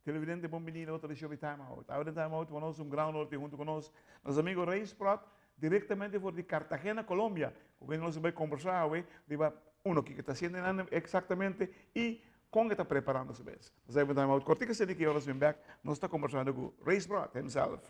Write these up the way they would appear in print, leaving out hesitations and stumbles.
televidente, bom-vindo a outra edição de Time Out. Ahora em Time Out, vamos um ground norte junto conosco, nosso amigo Ray Sprott, diretamente de Cartagena, Colômbia, com quem nós vamos conversar hoje, de uno que está sendo exatamente e como está preparando-se bem. Nós vamos Time Out, cortica se que horas vem back, nós está conversando com Ray Sprott himself.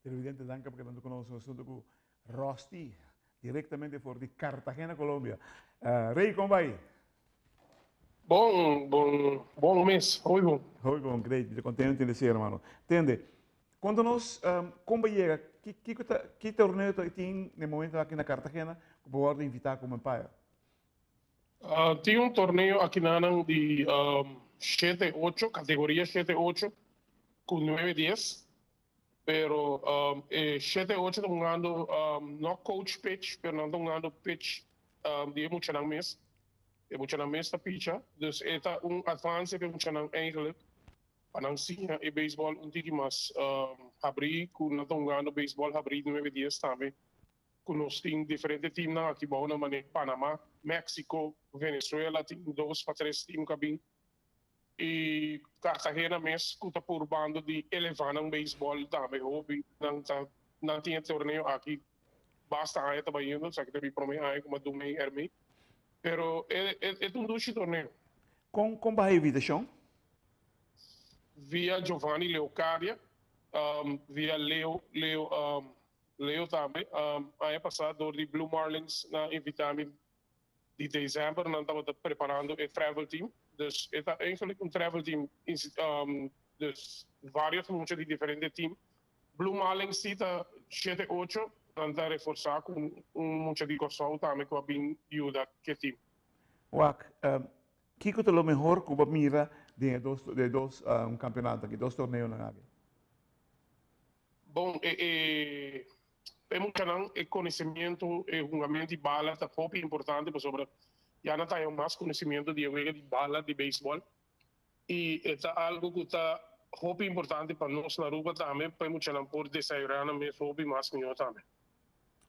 Televidente, danke porque estão conosco assunto com Rosti, diretamente de Cartagena, Colômbia. Ray, como vai? Bom mês, oi bom. Oi, bom, great, estou contente de ser, irmão. Entende? Quando nós, como chega, que torneio tem no momento aqui na Cartagena, que pode invitar como Empire? Tem torneio aqui na Anang de 7-8, categoria 7-8, com 9-10. Pero 7-8 estão jogando não coach pitch, pero não estão jogando pitch de muito na mês. É muito na mês da pitcha. Dus é advance que muito na eigenlijk. Para não sim, é beisebol tig mas abrir com não estão jogando beisebol abrir 9-10 também. Com nós tem diferentes times aqui bom na maneira Panamá, México, Venezuela tem 2 para 3 times cabin. E Cartagena mesmo está por bando de elevar um beisebol também hobby não tinha torneio aqui basta aí trabalhando só que também para mim aí como do meio ermi pero é doce torneio Com vai invitação? via Giovanni Leocadia via Leo também aí passado de Blue Marlins na invitar-me de dezembro não estava preparando o travel team. Dus het is eigenlijk een travel team, dus varios muchos de diferentes teams. Blue Marlins zit 7-8, dan está reforçar com mucho de cosas também que bem ajuda que team. Wak, que é o melhor que você mira de dois campeonatos aqui, 2 torneios na área? Bom, é muito não é conhecimento, é jogamento de bala, é pouco importante, mas sobre já não tem mais conhecimento de jogar de bala de beisebol e é algo que está muito importante para nós na rua também para muito não por desairar na mesma hobby mais que eu também.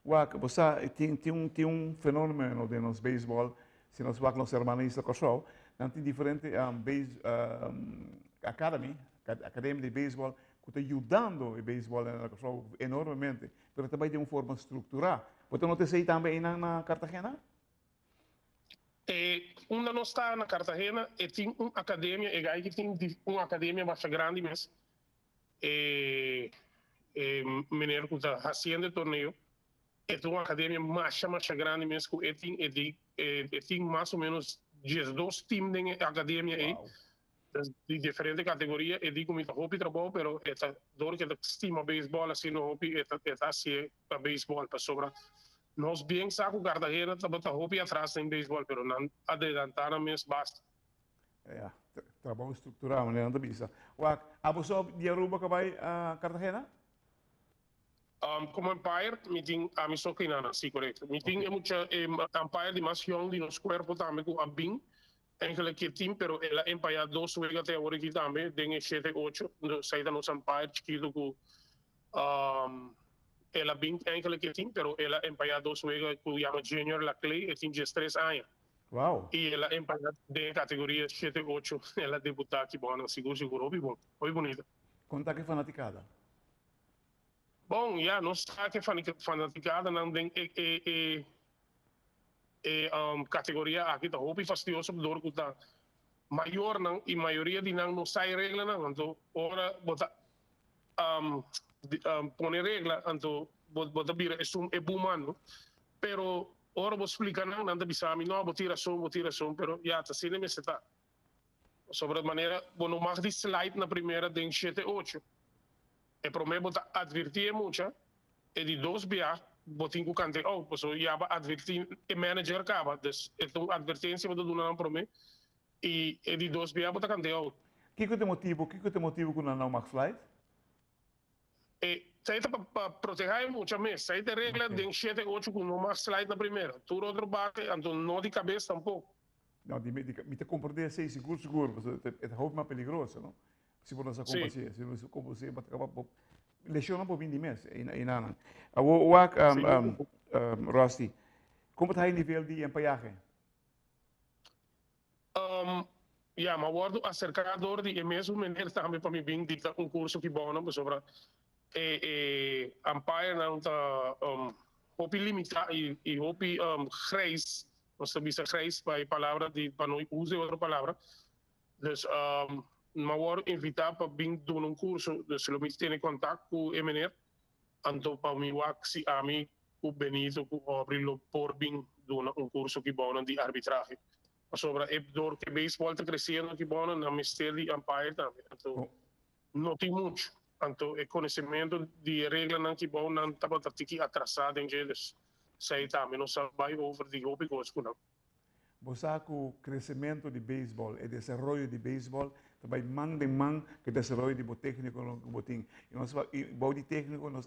Wak, você tem fenômeno de nos beisebol, se nós vamos nos hermanos da Kosovo, não tem diferente academia de beisebol que está ajudando o beisebol na Kosovo enormemente, mas também de uma forma estruturada. Você não tem também na Cartagena? Onde nós está na Cartagena, tem uma academia, e tem uma academia bastante grande mesmo. Menino que está fazendo o torneio, é uma academia mais grande mesmo, tem mais ou menos 12 times na academia aí, de diferentes categorias, e digo muito hobby trabalho, pero é dor que estima beisebol assim no hobby, é assim para beisebol para sobra. Nós bem saco Cartagena, estamos hobby atrás em beisebol, pero não adelantar mesmo basta. Ja, trabalho estrutural, né? Não bisa. Wak, abo so di Aruba ka bay Cartagena? Como Empire, meeting a mi so kinana, sí, correcto. Meeting é mucha Empire de mais young de nos cuerpo também com a Bing. Enkele keer team, pero ela Empire 2 wega até agora aqui também, tem 7-8, saída nos Empire chiquito com ela Bing enkele keer team, pero ela Empire 2 wega com chama Junior La Clay, e tem 3 anos. Wow. E ela Empire de categoria 7-8, ela debutar aqui, bom, seguro, foi bonita. Conta que fanaticada. Bom, ja, não está que fanaticada, não tem categoria aqui, tá roupa fastidioso por dor que tá maior não e maioria de não sai regra não, então ora bota pone regra, então bota vira é bom mano, pero ora vou explicar não bisa mim não vou tirar som, pero já tá sendo me está sobre a maneira bom não mais de slide na primeira tem 7-8 e para mim bota advertir muito e de 2 BA botin ku kante so ya ba advertir e manager acaba dus então advertência vou dar para mim e de 2 BA bota kante Que te motivo com não Max Flight? e sai para proteger muito mais sai de regra de 7-8 com no Max Flight na primeira tu outro bate então não de cabeça tampouco não me te compreender sei seguro é roupa mais perigosa não se por nossa companhia se nossa companhia bate acaba lesiona por 20 meses e nada Rusty como está o nível de empenhaje? Ja, maar wordt acercador de mesmo maneira também para mim bem dita curso que bom não sobre Empire não tá hopi limita e hopi grijs não se bisa grijs para palavra de para não use outra palavra dus maar word invitar para vir doen curso dus lo mis tiene contato com o meneer então para mim waxi a mim o Benito com abrirlo por vir doen curso que bom de arbitragem sobre door que beisebol está crescendo que bom na mistério de Empire também então não tem muito então o conhecimento de regra não que bom não estava aqui atrasado em eles sei também não sabe over de hobby coisa não você com o crescimento de beisebol e desenvolvimento de beisebol também man que desenvolvimento de técnico no botim e nós o de técnico não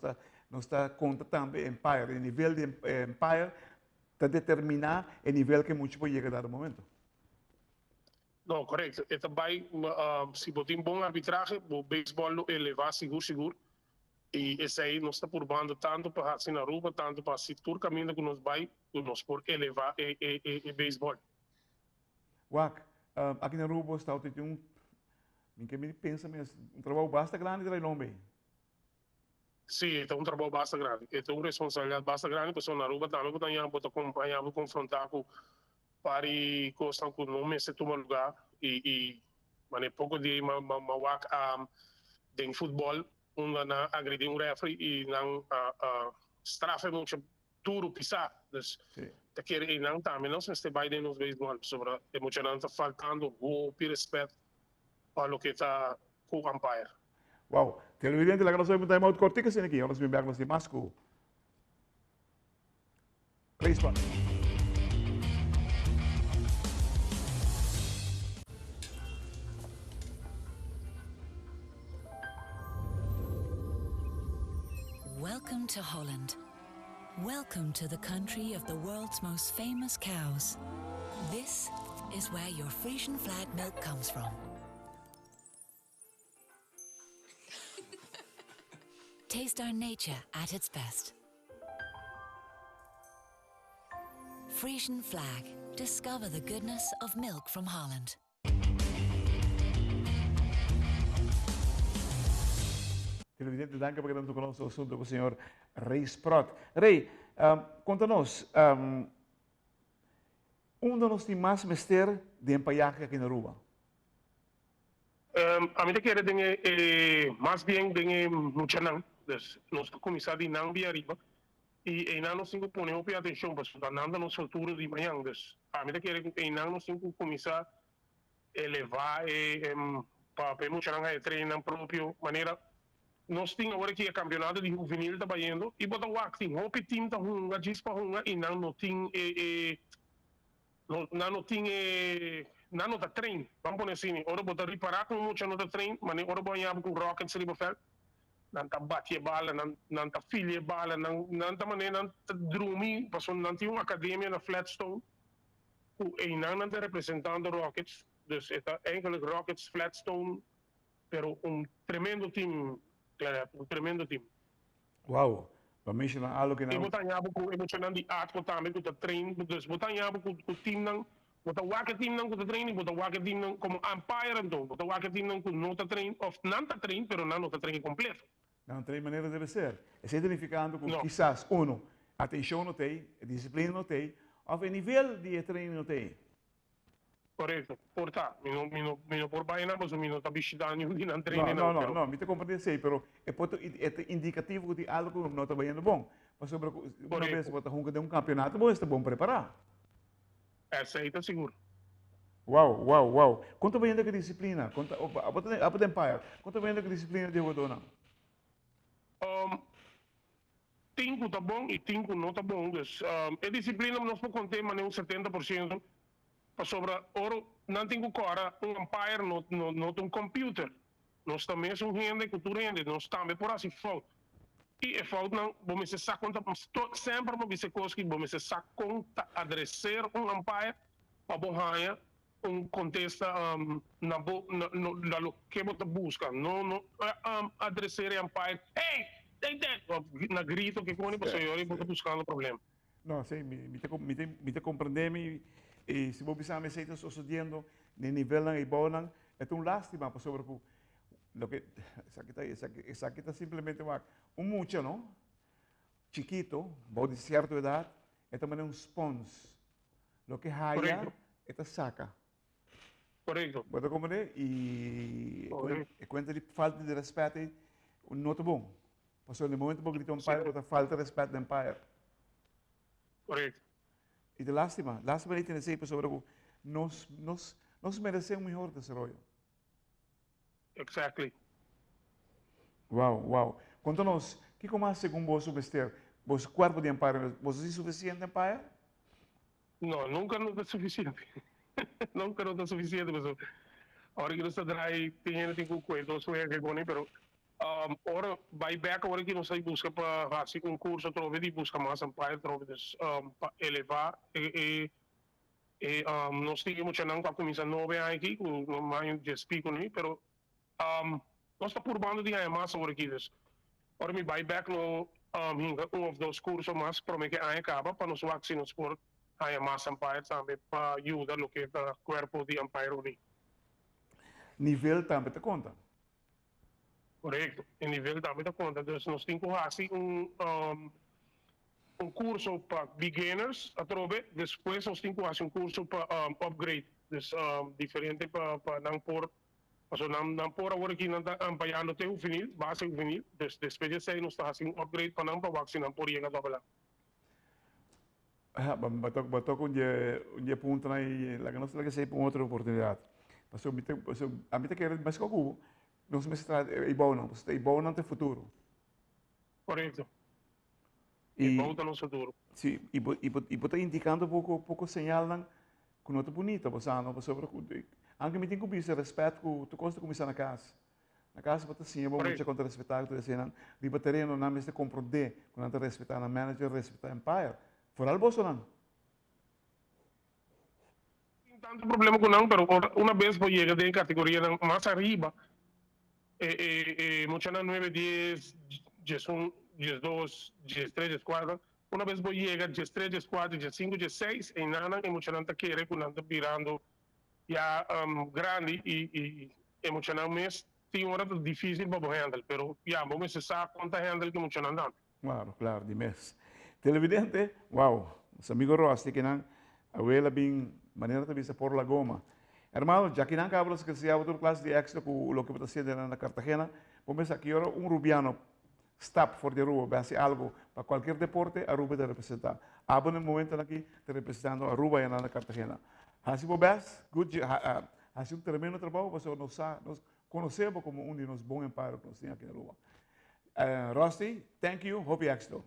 está conta também Empire o nível de Empire está determinar o nível que muito pode chegar no momento. Não, correto. E também, se botar bom arbitragem, o beisebol elevar seguro. E esse aí não está por bando tanto para assim na rua, tanto para se tur caminho que nos vai, nos por elevar e beisebol. Wak, aqui na rua está o que me pensa mesmo, trabalho bastante grande de Lombe. Sim, é trabalho bastante grande. É uma responsabilidade bastante grande, porque na rua também que eu estou acompanhando, confrontar com para coisas que não me se toma lugar mas pouco de mawak em futebol na agredir referee e não strafe muito duro pisar dus te quer e não também não se este vai de nos beisebol sobre emocionante faltando o respeito para o que está com o umpire. Wow, televidente la gracia de time out cortica sin aquí, ahora se me vean los demás con Please, Welcome to Holland. Welcome to the country of the world's most famous cows. This is where your Frisian flag milk comes from. Taste our nature at its best. Frisian flag. Discover the goodness of milk from Holland. Televidente, danke por quedando conosco o assunto com o senhor Rei Sprott. Rei, conta-nos, dos tem mais mistério de empaiaje aqui na rua? A mim quer dizer, mais bem, tem muita não. Nós começamos de não via arriba e não nos cinco ponemos atenção, porque não nos altura de manhã. A mim quer dizer, não nos cinco começar a elevar para muita não treinar próprio maneira. Nós temos agora que o campeonato de juvenil está batendo e botar o acting. O time está runga, diz para runga e não tem na nota train, vamos poner assim, ora botar reparar com muita nota train, mas ora banhar com rockets ali para fel, não tá bater bala, não tá filha bala, não tá maneira, não tá drumi, passou não tinha uma academia na Flatstone, e não tá representando rockets, dus é eigenlijk rockets, Flatstone, pero tremendo time, claro, tremendo time. Wow, para mencionar algo que E não... botar nhabo com emocionante de arte, também com o treino, dus botar nhabo com o time não, botar waka time não com o treino, botar waka time não como umpire então, botar waka time não com nota treino, ou não tá treino, pero não nota treino completo. Não tem maneira deve ser. É significando que Não. quizás, atenção não tem, disciplina não tem, ou o nível de treino não tem. Correto. Portanto, mino por baina, mas mino tá bichidando de não treino Não, me te compreendo sei, pero é indicativo de algo que não está bem bom. Mas sobre uma vez você de um campeonato, você está bom preparar. Essa aí tá seguro. Uau. Quanto bem que disciplina? A Empire, quanto bem que disciplina de jogador? Cinco tá bom e cinco não tá bom. Dus, a disciplina nós podemos conter, mas nem 70%. Para sobre ouro, não tem agora umpire, não tem computer. Nós também somos gente, cultura gente, nós também por assim falta. E é falta não, vamos se sacar conta, sempre vamos se coisa que vamos se sacar conta, adressar umpire, para borrar contesta na lo que você busca, não adressar umpire, hey, na grito que quando você olha, você buscando o problema. Não, sei, me te compreender, e se você me aceita sucedendo no nível e bom, é uma lástima para sobre lo que essa aqui está simplesmente mucho, não? Chiquito, de certa idade, é também um sponge. Lo que raia, é saca. Correto. Pode compreender? E quando ele falta de respeito, não é bom. Passou no momento que ele tem pai, bota falta de respeito do pai. Correto. E de lástima ele tem sempre sobre nós merecemos um melhor desenvolvimento. Exactly. Uau. Conta-nos, o que mais segundo você vestir? Você corpo de empire, você é suficiente empire? Não, nunca não é suficiente. Nunca não é suficiente, mas agora que você traz, tem que cuidar, eu sou que goni, pero agora vai back agora que nós sai busca para fazer concurso, trove de busca mais empire, trove de para elevar e nós temos que não para começar 9 anos aqui, com mais de explico nem, pero nós está por bando de mais agora aqui, agora me vai back no dos cursos mais para me que acaba para nos vacinar por aí mais empire também para ajudar o que é o corpo de empire ali. Nível também te conta. Correto, em nível também te conta. Então nós temos que fazer curso para beginners, a trove, depois nós temos que fazer curso para upgrade, diferente para não por não por agora aqui não está apanhando até o final, base o final, depois de sair nós está fazendo upgrade para não para vacinar por ir a dobrar. Bato com o ponto aí, lá que nós temos que sair para outra oportunidade. A mim te quer mais que o cubo, não se me está bom não, você bom não tem futuro. Correto. E volta no futuro. Sim, e está indicando pouco sinal não, que não é bonita, você não sobre anche me tem que ouvir respeito que tu consta começar na casa. Na casa você sim, é bom muito contra respeitar, tu dizendo, riba terreno não me se compreender, quando tu respeitar na manager, respeitar empire. Fora o bolso não. Não tanto problema com não, pero uma vez vou chegar de categoria mais arriba, muitas 9, 10, 11, 12, 13, 14, uma vez vou chegar 13, 14, 15, 16, e nada, e muitas não está querendo, quando está virando já grande e emocionalmente tem hora difícil para handle, pero já vamos se sabe quanto handle que muitos não dão. Claro, de mês. Televidente, os amigos Rossi que não, a vela bem maneira de vista por la goma. Hermano, já que não cabros que se outra classe de extra com o que está sendo na Cartagena, vamos aqui agora rubiano stop for the Aruba, vai algo para qualquer deporte, Aruba te representar. Abo no momento aqui te representando Aruba e na Cartagena. Assim, good, assim um tremendo trabalho, você nos conhecemos como um de nós bons empresários que nós temos aqui na Aruba. Rossi, thank you, hope you